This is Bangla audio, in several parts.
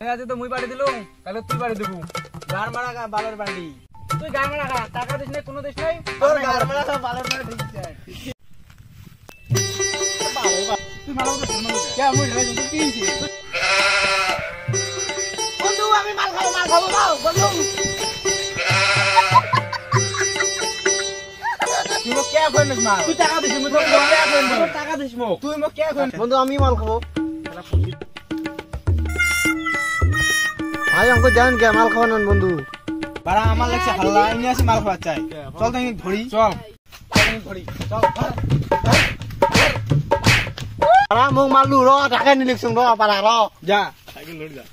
আজ তো মুই বাড়ি দিলুম, কালে তুই বাড়ি দিবু। গার মারা গা বালের বাড়ি। তুই গার মারা খা, টাকা দিস নাই, কোনো দিস নাই। তোর গার মারা গা বালের বাড়ি দিছে। তুই মালা বলতে শুনো না। কে মুই রে তুই কি হইছে? বন্ধু আমি মাল খাবো নাও বন্ধু। তুই মো কে কইনস মাল? তুই টাকা দিস, মুই তোর কে কইন বল। টাকা দিস মো। তুই মো কে কইন? বন্ধু আমি মাল খাবো। ভাই আমাকে জানেন কে মাল খাওয়ান বন্ধু? বাড়া আমার লাগছে হাল্লা ইনি আসি মাল খাওয়া চাই। চল তো ধরি। চল। ধরি। চল। বাড়া মোক মালু র টাকা নি লিখছুম র বাড়া র। যা, সাইকেল লড়ি যা।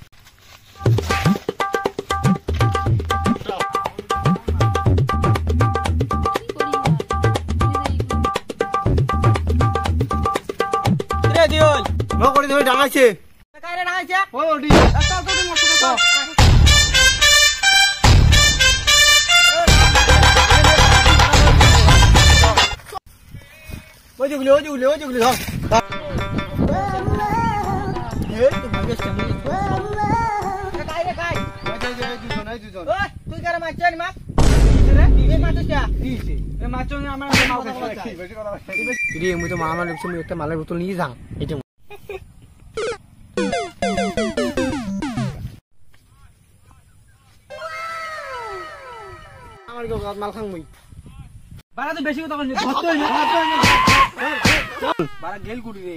রে দিওল, নো করে তুমি ডাঙাইছে। কাইরে ডাঙাইছে? ও ওডি। চল তুই মস্ত চল। ওই জুগলি ধর। এ তো ভাগেস কেমন? কাইরে কাই। এই দুজন। ওই তুই কারে মারছস মা? রে এই মারছস কে? দিছে। এই মারছস না আমার মাল খাইছে। রে মুই তো মামা লিখছি মুই একটা মালের বোতল নিয়ে যাম। এইটা আমার গো মাল খাং মুই। বাড়া তুই বেশি কথা কইছিস। ধরতে না। বাড়া গেল কুড়ি রে।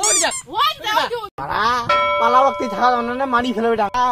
ও যা। বাড়া পালা ওয়াক্তি থাকা জানা না মারি ফেলবে টাকা।